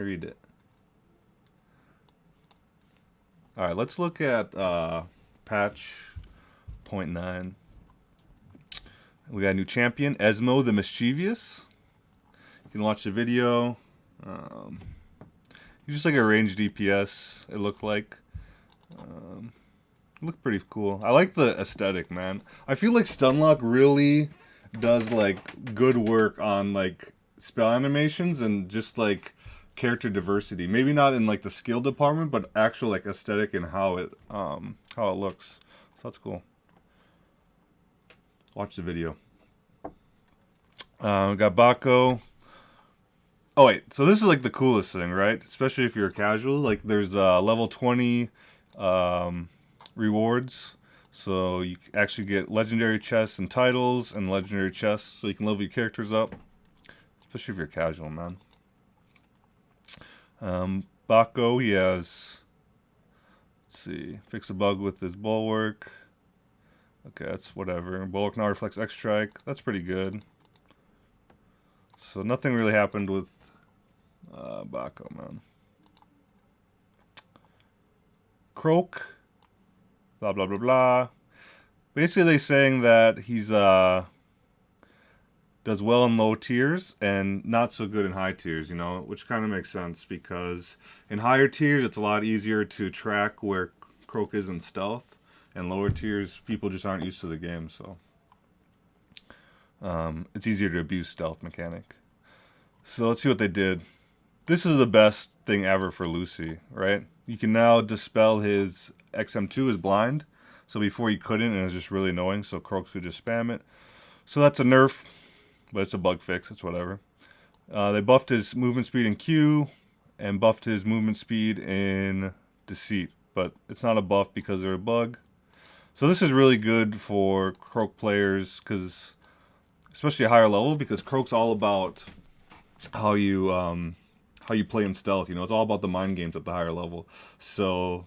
Read it. All right, let's look at patch 0.9. We got a new champion, Esmo the Mischievous. You can watch the video. He's just like a ranged DPS, it looked like. Looked pretty cool. I like the aesthetic, man. I feel like Stunlock really does like good work on like spell animations and just like character diversity. Maybe not in like the skill department, but actual like aesthetic and how it looks. So that's cool. Watch the video. We got Bako. Oh wait, so this is like the coolest thing, right? Especially if you're a casual. Like there's level 20 rewards. So you actually get legendary chests and titles and legendary chests, so you can level your characters up. Especially if you're casual, man. Bako, he has, let's see, fix a bug with his bulwark. Okay, that's whatever. Bulwark now reflects X strike. That's pretty good. So nothing really happened with Bako, man. Kroak, blah blah blah blah. Basically, saying that he's does well in low tiers and not so good in high tiers, you know, which kind of makes sense because in higher tiers it's a lot easier to track where Kroak is in stealth, and lower tiers people just aren't used to the game, so it's easier to abuse stealth mechanic. So let's see what they did. This is the best thing ever for Lucy, right? You can now dispel his XM2 is blind, so before you couldn't, and it was just really annoying, so Kroak could just spam it. So that's a nerf, but it's a bug fix. It's whatever. They buffed his movement speed in Q and buffed his movement speed in Deceit, but it's not a buff because they're a bug. So this is really good for Kroak players, because especially a higher level, because Kroak's all about how you play in stealth. You know, it's all about the mind games at the higher level. So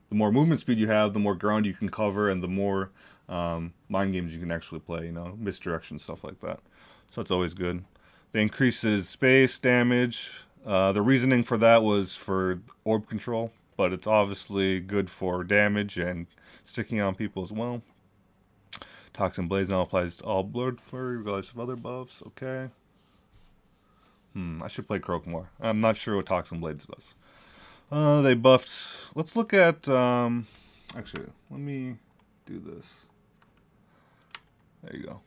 the more movement speed you have, the more ground you can cover, and the more mind games you can actually play. You know, misdirection, stuff like that. So that's always good. They increase his space damage. The reasoning for that was for orb control, but it's obviously good for damage and sticking on people as well. Toxin Blaze now applies to all Blood Flurry regardless of other buffs. Okay. I should play Kroak more. I'm not sure what Toxin Blades does. They buffed. Let's look at. Actually, let me do this. There you go.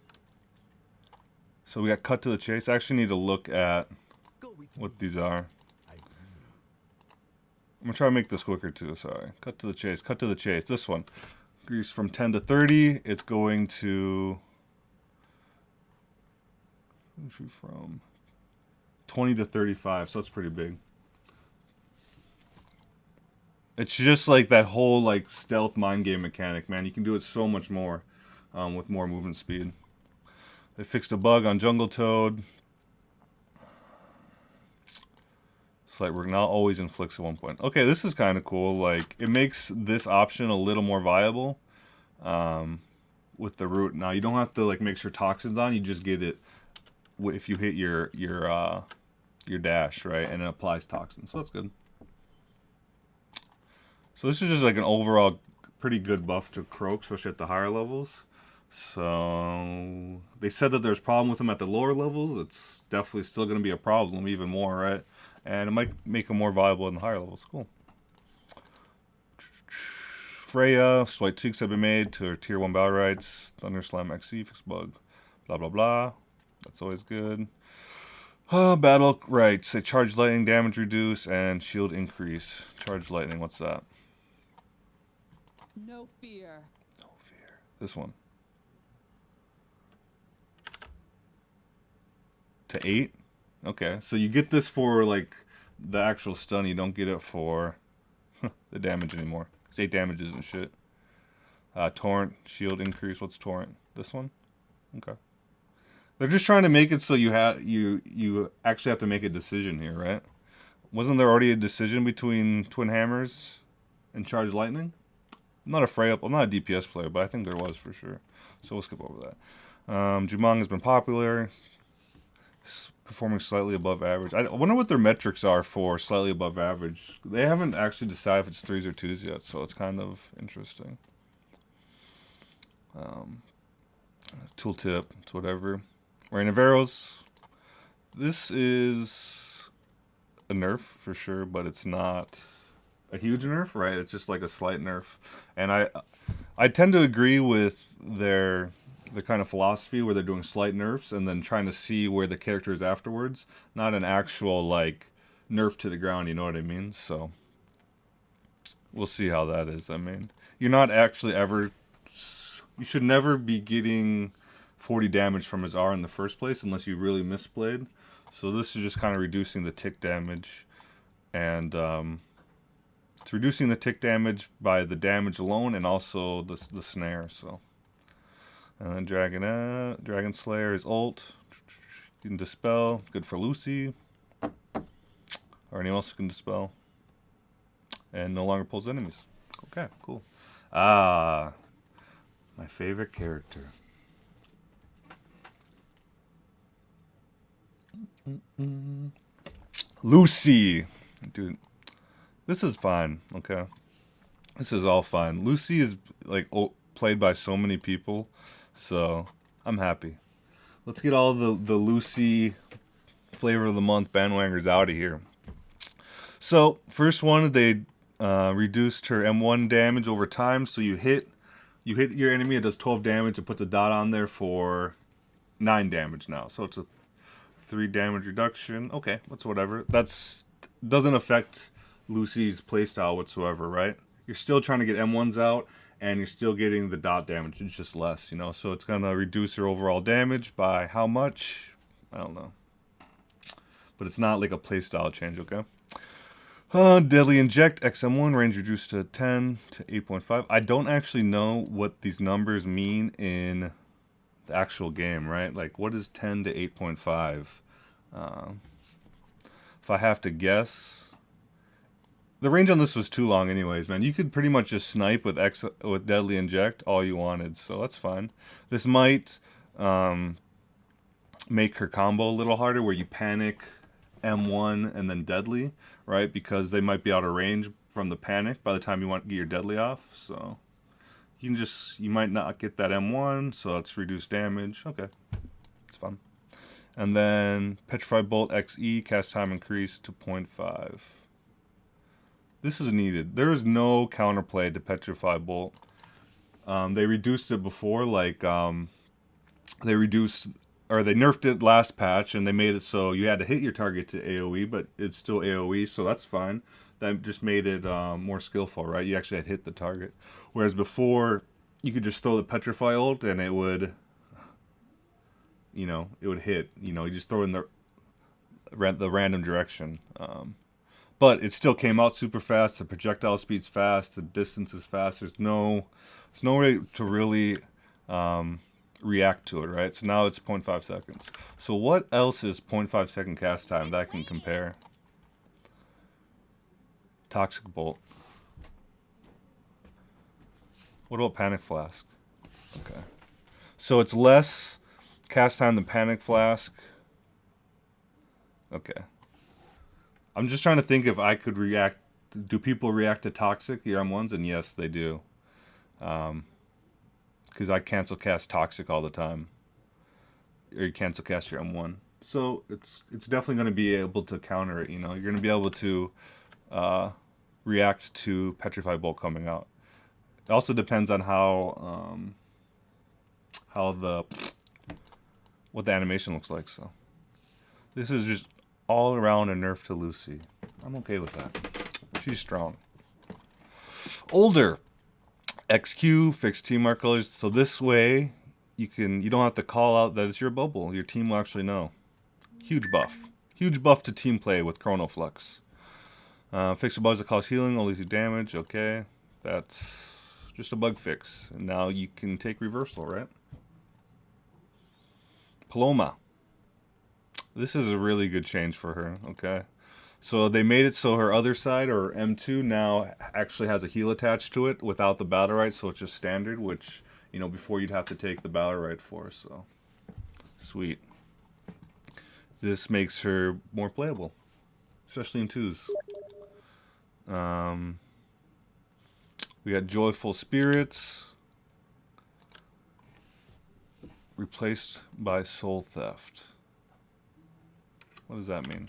So we got cut to the chase. I actually need to look at what these are. I'm gonna try to make this quicker too. Sorry. Cut to the chase. Cut to the chase. This one. Increase from 10 to 30. It's going to. From 20 to 35. So that's pretty big. It's just like that whole like stealth mind game mechanic, man. You can do it so much more with more movement speed. They fixed a bug on Jungle Toad. Slight work now always inflicts at 1 point. Okay, this is kind of cool. Like it makes this option a little more viable with the root. Now you don't have to like make sure toxins on. You just get it if you hit your dash, right, and it applies toxins. So that's good. So this is just like an overall pretty good buff to Kroak, especially at the higher levels. So they said that there's a problem with him at the lower levels. It's definitely still going to be a problem, even more, right? And it might make him more viable in the higher levels. Cool. Freya, slight tweaks have been made to her tier 1 Battlerites. Thunder Slam XC, fix bug. Blah, blah, blah. That's always good. Battlerite, say charge lightning, damage reduce, and shield increase. Charge lightning, what's that? No fear. No fear. This one. To 8? Okay, so you get this for like the actual stun. You don't get it for the damage anymore. 'Cause 8 damage isn't shit. Torrent, shield increase. What's torrent? This one? Okay. They're just trying to make it so you actually have to make a decision here, right? Wasn't there already a decision between Twin Hammers and Charge Lightning? I'm not a Freya. I'm not a DPS player, but I think there was for sure. So we'll skip over that. Jumong has been popular. Performing slightly above average. I wonder what their metrics are for slightly above average. They haven't actually decided if it's 3s or 2s yet, so it's kind of interesting. Tooltip, it's whatever. Rain of Arrows. This is a nerf for sure, but it's not a huge nerf, right? It's just like a slight nerf. And I tend to agree with their kind of philosophy where they're doing slight nerfs and then trying to see where the character is afterwards, not an actual like nerf to the ground, you know what I mean? So we'll see how that is. I mean, you're not actually ever, you should never be getting 40 damage from his R in the first place unless you really misplayed. So this is just kind of reducing the tick damage, and it's reducing the tick damage by the damage alone and also the snare. So, and then Dragon Slayer is ult. You can dispel, good for Lucy, or anyone else who can dispel, and no longer pulls enemies. Okay, cool. Ah, my favorite character. Lucy, dude, this is fine. Okay, this is all fine. Lucy is like played by so many people, so I'm happy. Let's get all the Lucy flavor of the month bandwagons out of here. So first one, they reduced her M1 damage over time. So you hit your enemy, it does 12 damage. It puts a dot on there for 9 damage now. So it's a 3 damage reduction. Okay, that's whatever. Doesn't affect Lucy's playstyle whatsoever, right? You're still trying to get M1s out, and you're still getting the dot damage. It's just less, you know? So it's going to reduce her overall damage by how much? I don't know. But it's not like a playstyle change, okay? Deadly Inject, XM1, range reduced to 10 to 8.5. I don't actually know what these numbers mean in the actual game, right? Like, what is 10 to 8.5? If I have to guess, the range on this was too long anyways, man. You could pretty much just snipe with Deadly Inject all you wanted, so that's fine. This might make her combo a little harder, where you panic M1 and then Deadly, right? Because they might be out of range from the panic by the time you want to get your Deadly off, so you might not get that M1, so it's reduced damage. Okay, it's fun. And then Petrified Bolt XE, cast time increased to 0.5. This is needed. There is no counterplay to Petrified Bolt. They reduced it before, like they nerfed it last patch, and they made it so you had to hit your target to AoE, but it's still AoE, so that's fine. That just made it more skillful, right? You actually had to hit the target. Whereas before, you could just throw the Petrify ult, and it would, it would hit. You just throw it in the random direction. But it still came out super fast. The projectile speed's fast. The distance is fast. There's no way to really react to it, right? So now it's 0.5 seconds. So what else is 0.5 second cast time that I can compare? Toxic Bolt. What about Panic Flask? Okay. So it's less cast time than Panic Flask. Okay. I'm just trying to think if I could react. Do people react to Toxic, your M1s? And yes, they do. Because I cancel cast Toxic all the time. Or you cancel cast your M1. So it's definitely going to be able to counter it, You're going to be able to react to Petrified Bolt coming out. It also depends on what the animation looks like. So this is just all around a nerf to Lucy. I'm okay with that. She's strong. Older XQ, fixed team mark colors. So this way you don't have to call out that it's your bubble. Your team will actually know. Huge buff. Huge buff to team play with Chrono Flux. Fix the bugs that cause healing, only do damage. Okay, that's just a bug fix. And now you can take reversal, right? Paloma. This is a really good change for her, okay? So they made it so her other side, or M2, now actually has a heal attached to it without the Battlerite, so it's just standard, which, before you'd have to take the Battlerite for, so. Sweet. this makes her more playable, especially in 2s. We got Joyful Spirits, replaced by Soul Theft. What does that mean?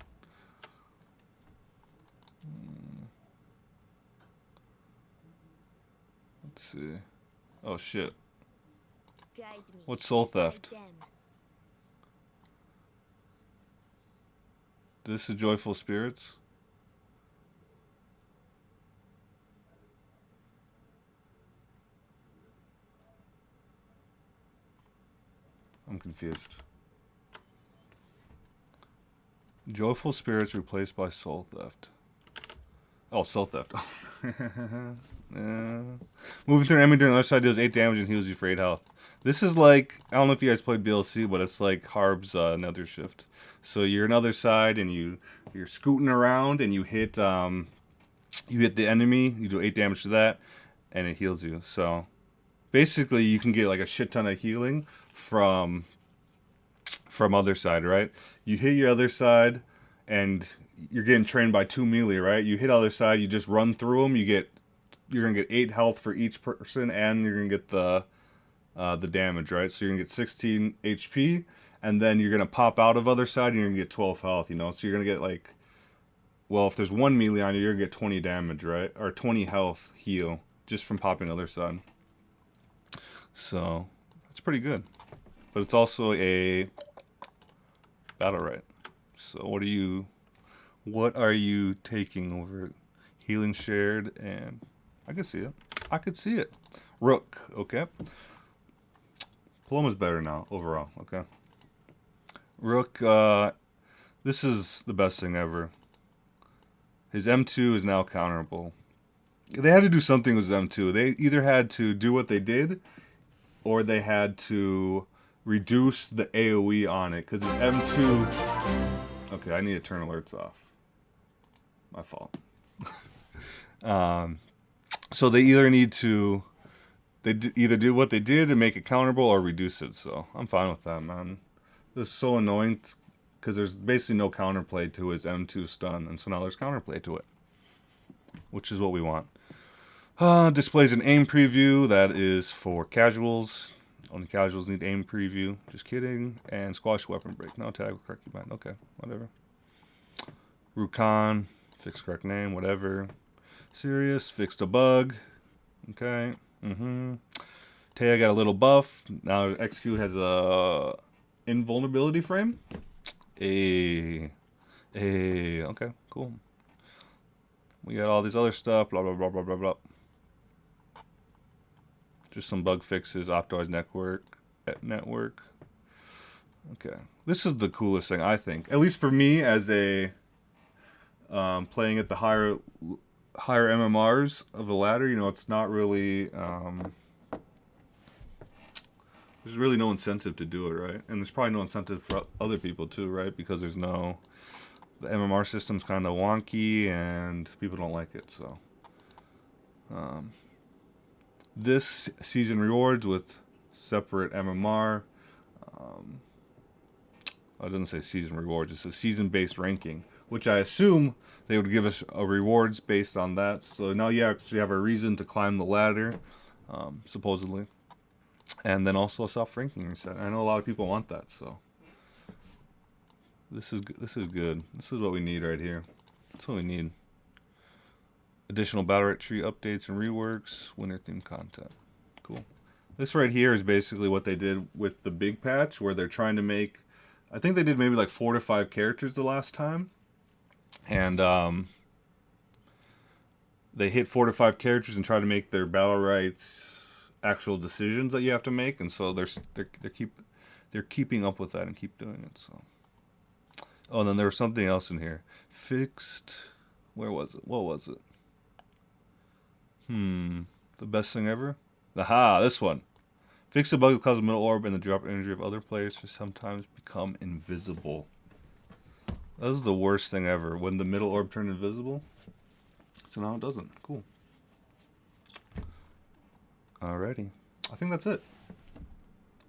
Let's see. Oh shit. What's Soul Theft? This is Joyful Spirits. I'm confused. Joyful Spirits replaced by Soul Theft. Oh, Soul Theft. Moving through an enemy during the other side deals 8 damage and heals you for 8 health. This is like, I don't know if you guys played BLC, but it's like Harb's Nether Shift. So you're another side and you're scooting around and you hit the enemy, you do 8 damage to that, and it heals you. So basically you can get like a shit ton of healing from other side, right? You hit your other side and you're getting trained by 2 melee, right? You hit other side, you just run through them, you're gonna get 8 health for each person, and you're gonna get the damage, right? So you're gonna get 16 HP, and then you're gonna pop out of other side, and you're gonna get 12 health, you know? So you're gonna get like, well, if there's 1 melee on you, you're gonna get 20 damage, right? Or 20 health heal just from popping other side. So it's pretty good, but it's also a Battlerite. So what are you taking over? Healing shared, and I could see it. I could see it. Rook, okay. Paloma's better now overall, okay. Rook, this is the best thing ever. His M2 is now counterable. They had to do something with his M2. They either had to do what they did, or they had to reduce the AoE on it, because his M2... Okay, I need to turn alerts off. My fault. So they either need to... either do what they did and make it counterable or reduce it, so I'm fine with that, man. This is so annoying, because there's basically no counterplay to his M2 stun, and so now there's counterplay to it, which is what we want. Displays an aim preview. That is for casuals. Only casuals need aim preview. Just kidding. And squash weapon break. No tag with correct command. Okay, whatever. Rukan, fixed correct name, whatever. Serious, fixed a bug. Okay. Taya got a little buff. Now XQ has a invulnerability frame. Okay, cool. We got all these other stuff. Blah blah blah blah blah blah. Just some bug fixes, optimized network. Okay, this is the coolest thing, I think. At least for me, as a playing at the higher MMRs of the ladder. You know, it's not really there's really no incentive to do it, right? And there's probably no incentive for other people too, right? Because the MMR system's kind of wonky and people don't like it. So this season rewards with separate MMR. It doesn't say season rewards, it's a season-based ranking, which I assume they would give us a rewards based on that. So now you actually have a reason to climb the ladder, supposedly. And then also a soft ranking reset. I know a lot of people want that, so this is good. This is what we need right here. That's what we need. Additional Battlerite tree updates and reworks, winter theme content. Cool. This right here is basically what they did with the big patch, where they're trying to make, I think they did maybe like 4 to 5 characters the last time, and they hit 4 to 5 characters and try to make their Battlerites actual decisions that you have to make, and so they're keeping up with that and keep doing it. So, oh, and then there was something else in here. Fixed. Where was it? What was it? The best thing ever? Aha, this one. Fix the bug that causes middle orb and the drop energy of other players to sometimes become invisible. That is the worst thing ever, when the middle orb turned invisible. So now it doesn't. Cool. Alrighty. I think that's it.